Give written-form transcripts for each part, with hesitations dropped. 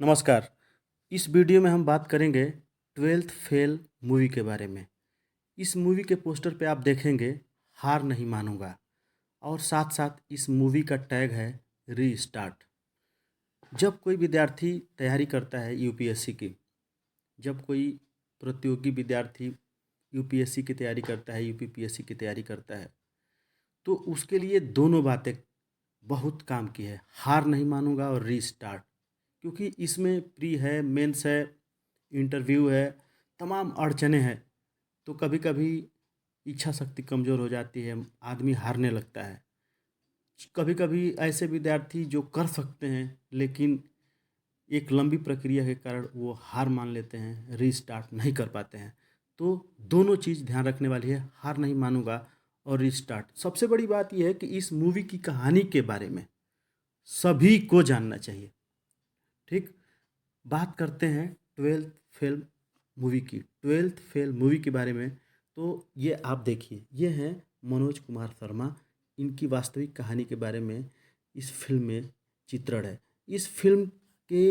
नमस्कार। इस वीडियो में हम बात करेंगे ट्वेल्थ फेल मूवी के बारे में। इस मूवी के पोस्टर पे आप देखेंगे हार नहीं मानूंगा और साथ साथ इस मूवी का टैग है रीस्टार्ट। जब कोई विद्यार्थी तैयारी करता है यूपीएससी की, जब कोई प्रतियोगी विद्यार्थी यूपीएससी की तैयारी करता है, यूपीपीएससी की तैयारी करता है, तो उसके लिए दोनों बातें बहुत काम की है, हार नहीं मानूंगा और रीस्टार्ट। क्योंकि इसमें प्री है, मेंस है, इंटरव्यू है, तमाम अड़चने हैं। तो कभी कभी इच्छा शक्ति कमज़ोर हो जाती है, आदमी हारने लगता है। कभी कभी ऐसे विद्यार्थी जो कर सकते हैं लेकिन एक लंबी प्रक्रिया के कारण वो हार मान लेते हैं, रीस्टार्ट नहीं कर पाते हैं। तो दोनों चीज़ ध्यान रखने वाली है, हार नहीं मानूंगा और रीस्टार्ट। सबसे बड़ी बात यह है कि इस मूवी की कहानी के बारे में सभी को जानना चाहिए। ठीक, बात करते हैं ट्वेल्थ फेल मूवी की। ट्वेल्थ फेल मूवी के बारे में तो ये आप देखिए, ये हैं मनोज कुमार शर्मा। इनकी वास्तविक कहानी के बारे में इस फिल्म में चित्रण है। इस फिल्म के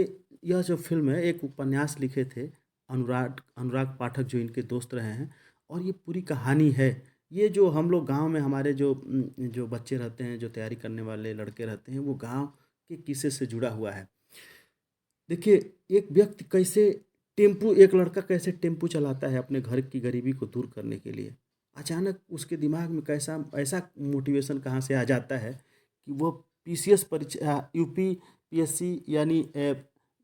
यह जो फिल्म है, एक उपन्यास लिखे थे अनुराग अनुराग पाठक, जो इनके दोस्त रहे हैं, और ये पूरी कहानी है। ये जो हम लोग गांव में हमारे जो बच्चे रहते हैं, जो तैयारी करने वाले लड़के रहते हैं, वो गांव के किस्से से जुड़ा हुआ है। देखिए, एक व्यक्ति कैसे एक लड़का कैसे टेम्पू चलाता है अपने घर की गरीबी को दूर करने के लिए। अचानक उसके दिमाग में कैसा ऐसा मोटिवेशन कहाँ से आ जाता है कि वो पीसीएस परीक्षा, यूपीपीएससी यानी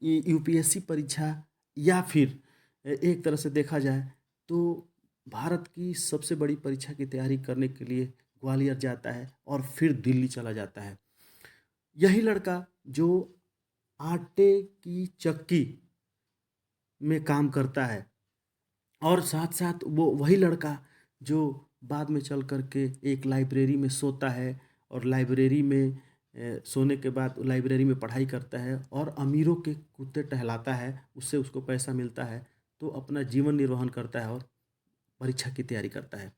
यूपीएससी परीक्षा, या फिर एक तरह से देखा जाए तो भारत की सबसे बड़ी परीक्षा की तैयारी करने के लिए ग्वालियर जाता है और फिर दिल्ली चला जाता है। यही लड़का जो आटे की चक्की में काम करता है, और साथ साथ वो वही लड़का जो बाद में चल कर के एक लाइब्रेरी में सोता है, और लाइब्रेरी में सोने के बाद लाइब्रेरी में पढ़ाई करता है और अमीरों के कुत्ते टहलाता है, उससे उसको पैसा मिलता है, तो अपना जीवन निर्वहन करता है और परीक्षा की तैयारी करता है।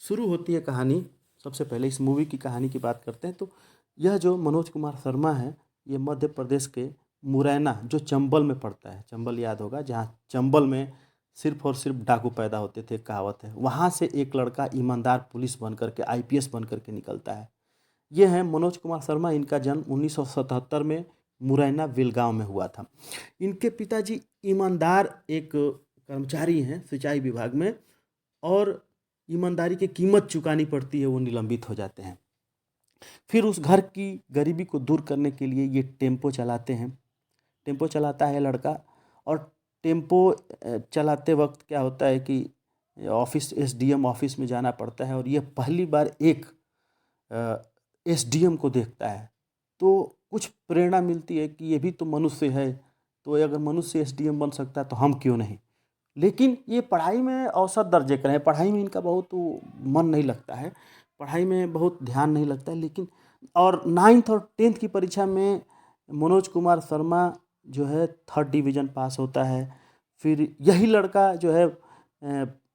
शुरू होती है कहानी। सबसे पहले इस मूवी की कहानी की बात करते हैं तो यह जो मनोज कुमार शर्मा है, ये मध्य प्रदेश के मुरैना, जो चंबल में पड़ता है, चंबल याद होगा, जहाँ चंबल में सिर्फ और सिर्फ डाकू पैदा होते थे, कहावत है, वहाँ से एक लड़का ईमानदार पुलिस बन करके, आईपीएस बन करके निकलता है। ये है मनोज कुमार शर्मा। इनका जन्म 1977 में मुरैना विलगांव में हुआ था। इनके पिताजी ईमानदार एक कर्मचारी हैं सिंचाई विभाग में, और ईमानदारी की कीमत चुकानी पड़ती है, वो निलंबित हो जाते हैं। फिर उस घर की गरीबी को दूर करने के लिए ये टेम्पो चलाते हैं। टेम्पो चलाता है लड़का, और टेम्पो चलाते वक्त क्या होता है कि ऑफिस, एसडीएम ऑफिस में जाना पड़ता है, और ये पहली बार एक एसडीएम को देखता है। तो कुछ प्रेरणा मिलती है कि ये भी तो मनुष्य है, तो अगर मनुष्य एसडीएम बन सकता है तो हम क्यों नहीं। लेकिन ये पढ़ाई में औसत दर्जे का है, पढ़ाई में इनका बहुत मन नहीं लगता है, पढ़ाई में बहुत ध्यान नहीं लगता है। लेकिन और 9th और 10th की परीक्षा में मनोज कुमार शर्मा जो है 3rd डिवीज़न पास होता है। फिर यही लड़का जो है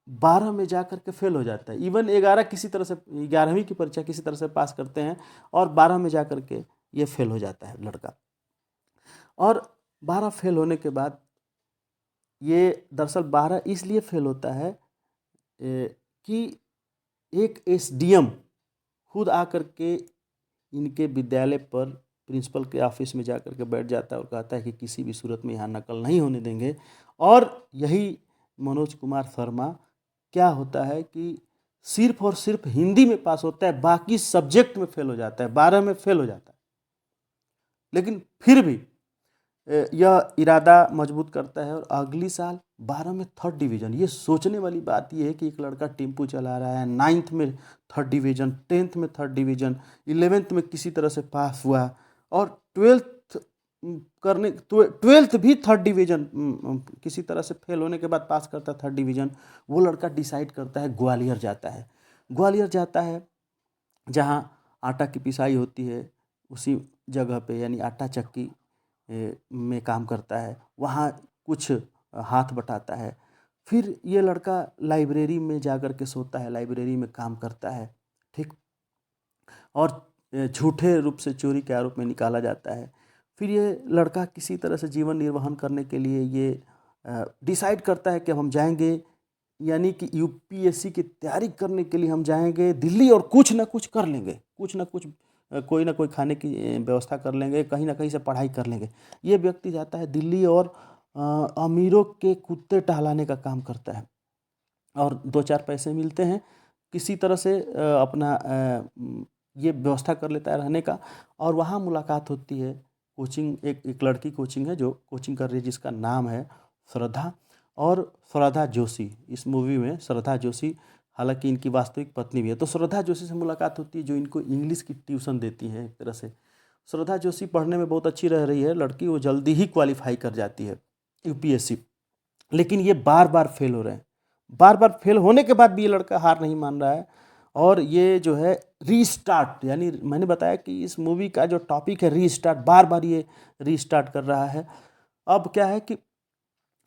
12 में जा कर के फेल हो जाता है। इवन 11 किसी तरह से, 11वीं की परीक्षा किसी तरह से पास करते हैं, और 12 में जा कर के ये फेल हो जाता है लड़का। और 12 फेल होने के बाद, ये दरअसल 12 इसलिए फेल होता है कि एक एसडीएम खुद आकर के इनके विद्यालय पर प्रिंसिपल के ऑफिस में जा कर के बैठ जाता है और कहता है कि किसी भी सूरत में यहाँ नकल नहीं होने देंगे। और यही मनोज कुमार शर्मा क्या होता है कि सिर्फ और सिर्फ हिंदी में पास होता है, बाकी सब्जेक्ट में फेल हो जाता है, 12 में फेल हो जाता है। लेकिन फिर भी यह इरादा मजबूत करता है, और अगली साल 12 में 3rd डिवीज़न। ये सोचने वाली बात ये है कि एक लड़का टेम्पू चला रहा है, 9th में 3rd डिवीज़न, 10th में 3rd डिवीज़न, 11th में किसी तरह से पास हुआ, और 12th भी 3rd डिवीज़न, किसी तरह से फेल होने के बाद पास करता है 3rd डिवीज़न। वो लड़का डिसाइड करता है ग्वालियर जाता है। ग्वालियर जाता है जहाँ आटा की पिसाई होती है, उसी जगह पे, यानी आटा चक्की में काम करता है, वहाँ कुछ हाथ बटाता है। फिर ये लड़का लाइब्रेरी में जा कर के सोता है, लाइब्रेरी में काम करता है, ठीक, और झूठे रूप से चोरी के आरोप में निकाला जाता है। फिर ये लड़का किसी तरह से जीवन निर्वहन करने के लिए ये डिसाइड करता है कि हम जाएंगे, यानी कि यूपीएससी की तैयारी करने के लिए हम जाएंगे दिल्ली और कुछ ना कुछ कर लेंगे, कुछ ना कुछ कोई ना कोई खाने की व्यवस्था कर लेंगे, कहीं ना कहीं से पढ़ाई कर लेंगे। ये व्यक्ति जाता है दिल्ली और अमीरों के कुत्ते टहलाने का काम करता है और 2-4 पैसे मिलते हैं, किसी तरह से अपना ये व्यवस्था कर लेता है रहने का। और वहाँ मुलाकात होती है, कोचिंग एक लड़की कोचिंग है जो कोचिंग कर रही है, जिसका नाम है श्रद्धा। और श्रद्धा जोशी, इस मूवी में श्रद्धा जोशी हालांकि इनकी वास्तविक पत्नी भी है। तो श्रद्धा जोशी से मुलाकात होती है जो इनको इंग्लिश की ट्यूशन देती है एक तरह से। श्रद्धा जोशी पढ़ने में बहुत अच्छी रह रही है लड़की, वो जल्दी ही क्वालिफाई कर जाती है यूपीएससी, लेकिन ये बार बार फेल हो रहे हैं। बार बार फेल होने के बाद भी ये लड़का हार नहीं मान रहा है और ये जो है रीस्टार्ट, यानी मैंने बताया कि इस मूवी का जो टॉपिक है रीस्टार्ट, बार बार ये रीस्टार्ट कर रहा है। अब क्या है कि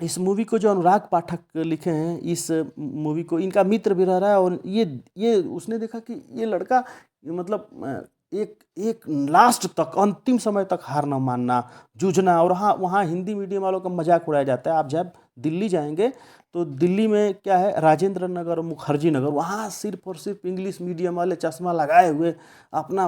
इस मूवी को जो अनुराग पाठक लिखे हैं, इस मूवी को इनका मित्र भी रह रहा है और ये उसने देखा कि ये लड़का मतलब एक एक लास्ट तक अंतिम समय तक हार ना मानना, जूझना। और हाँ, वहाँ हिंदी मीडियम वालों का मजाक उड़ाया जाता है। आप जब दिल्ली जाएंगे तो दिल्ली में क्या है, राजेंद्र नगर और मुखर्जी नगर, वहाँ सिर्फ और सिर्फ इंग्लिश मीडियम वाले चश्मा लगाए हुए अपना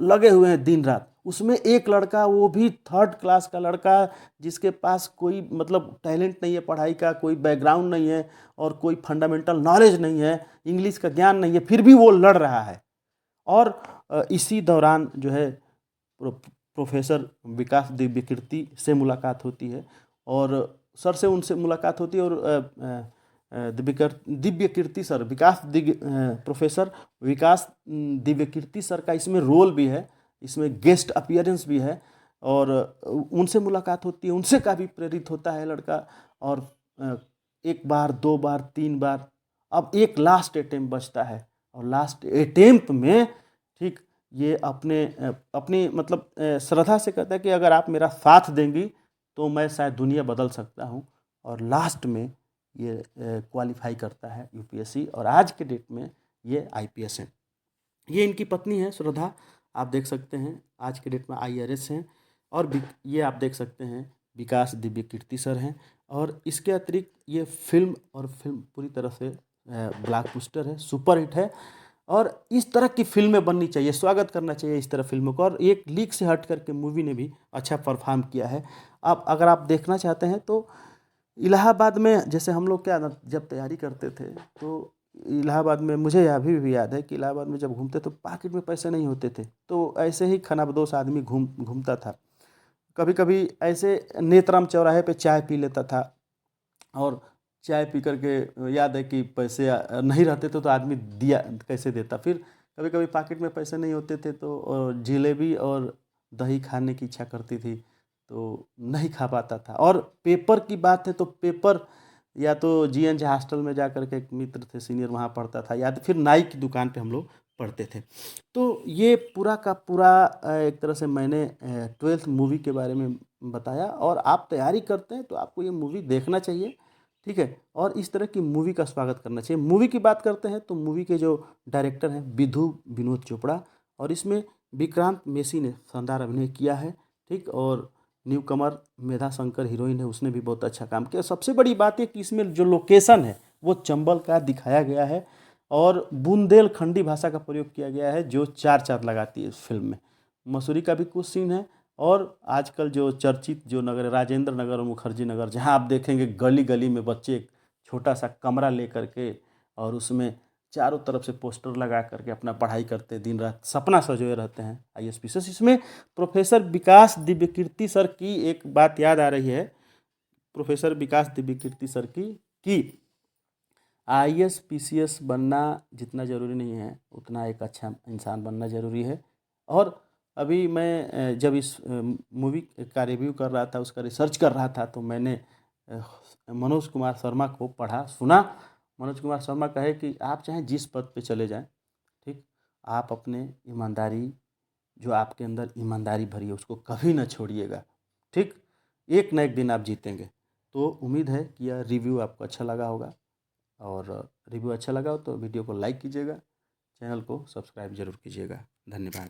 लगे हुए हैं दिन रात। उसमें एक लड़का, वो भी 3rd क्लास का लड़का, जिसके पास कोई मतलब टैलेंट नहीं है पढ़ाई का, कोई बैकग्राउंड नहीं है और कोई फंडामेंटल नॉलेज नहीं है, इंग्लिश का ज्ञान नहीं है, फिर भी वो लड़ रहा है। और इसी दौरान जो है प्रोफेसर विकास दिव्यकीर्ति से मुलाकात होती है और सर से उनसे मुलाकात होती है। और दिव्यकीर्ति सर, प्रोफेसर विकास दिव्यकीर्ति सर का इसमें रोल भी है, इसमें गेस्ट अपीयरेंस भी है और उनसे मुलाकात होती है, उनसे काफ़ी प्रेरित होता है लड़का। और एक बार, 2 बार, 3 बार, अब एक लास्ट अटेम्प्ट बचता है और लास्ट अटेम्प्ट में ठीक ये अपनी मतलब श्रद्धा से कहता है कि अगर आप मेरा साथ देंगी तो मैं शायद दुनिया बदल सकता हूँ। और लास्ट में ये क्वालिफाई करता है यूपीएससी और आज के डेट में ये आईपीएस है। ये इनकी पत्नी है श्रद्धा, आप देख सकते हैं आज के डेट में आईआरएस हैं। और ये आप देख सकते हैं विकास दिव्यकीर्ति सर हैं। और इसके अतिरिक्त ये फिल्म पूरी तरह से ब्लॉकबस्टर है, सुपरहिट है और इस तरह की फिल्में बननी चाहिए, स्वागत करना चाहिए इस तरह फिल्मों को। और एक लीक से हट करके मूवी ने भी अच्छा परफॉर्म किया है। आप अगर आप देखना चाहते हैं तो इलाहाबाद में, जैसे हम लोग क्या जब तैयारी करते थे तो इलाहाबाद में, मुझे अभी भी याद है कि इलाहाबाद में जब घूमते तो पॉकेट में पैसे नहीं होते थे, तो ऐसे ही खानाबदोश आदमी घूमता था। कभी कभी ऐसे नेत्राम चौराहे पे चाय पी लेता था और चाय पी करके याद है कि पैसे नहीं रहते थे तो आदमी दिया कैसे देता। फिर कभी कभी पॉकेट में पैसे नहीं होते थे तो जलेबी और दही खाने की इच्छा करती थी तो नहीं खा पाता था। और पेपर की बात है तो पेपर या तो जीएन झा हॉस्टल में जा करके, एक मित्र थे सीनियर वहाँ पढ़ता था, या तो फिर नाई की दुकान पे हम लोग पढ़ते थे। तो ये पूरा का पूरा एक तरह से मैंने 12th मूवी के बारे में बताया। और आप तैयारी करते हैं तो आपको ये मूवी देखना चाहिए, ठीक है, और इस तरह की मूवी का स्वागत करना चाहिए। मूवी की बात करते हैं तो मूवी के जो डायरेक्टर हैं विधु विनोद चोपड़ा, और इसमें विक्रांत मेसी ने शानदार अभिनय किया है, ठीक। और न्यू कमर मेधा शंकर हीरोइन है, उसने भी बहुत अच्छा काम किया। सबसे बड़ी बात है कि इसमें जो लोकेशन है वो चंबल का दिखाया गया है और बुंदेलखंडी भाषा का प्रयोग किया गया है जो चार चांद लगाती है इस फिल्म में। मसूरी का भी कुछ सीन है। और आजकल जो चर्चित जो नगर है राजेंद्र नगर और मुखर्जी नगर, जहाँ आप देखेंगे गली गली में बच्चे एक छोटा सा कमरा ले करके और उसमें चारों तरफ से पोस्टर लगा करके अपना पढ़ाई करते, दिन रात सपना संजोए रहते हैं आईएएस। इसमें प्रोफेसर विकास दिव्यकीर्ति सर की एक बात याद आ रही है, प्रोफेसर विकास दिव्यकीर्ति सर की, कि आईएएस पीसीएस बनना जितना ज़रूरी नहीं है उतना एक अच्छा इंसान बनना ज़रूरी है। और अभी मैं जब इस मूवी का रिव्यू कर रहा था, उसका रिसर्च कर रहा था, तो मैंने मनोज कुमार शर्मा को पढ़ा सुना। मनोज कुमार शर्मा कहे कि आप चाहे जिस पद पे चले जाएं, ठीक, आप अपने ईमानदारी, जो आपके अंदर ईमानदारी भरी है उसको कभी ना छोड़िएगा, ठीक। एक न एक दिन आप जीतेंगे। तो उम्मीद है कि यह रिव्यू आपको अच्छा लगा होगा, और रिव्यू अच्छा लगा हो तो वीडियो को लाइक कीजिएगा, चैनल को सब्सक्राइब जरूर कीजिएगा। धन्यवाद।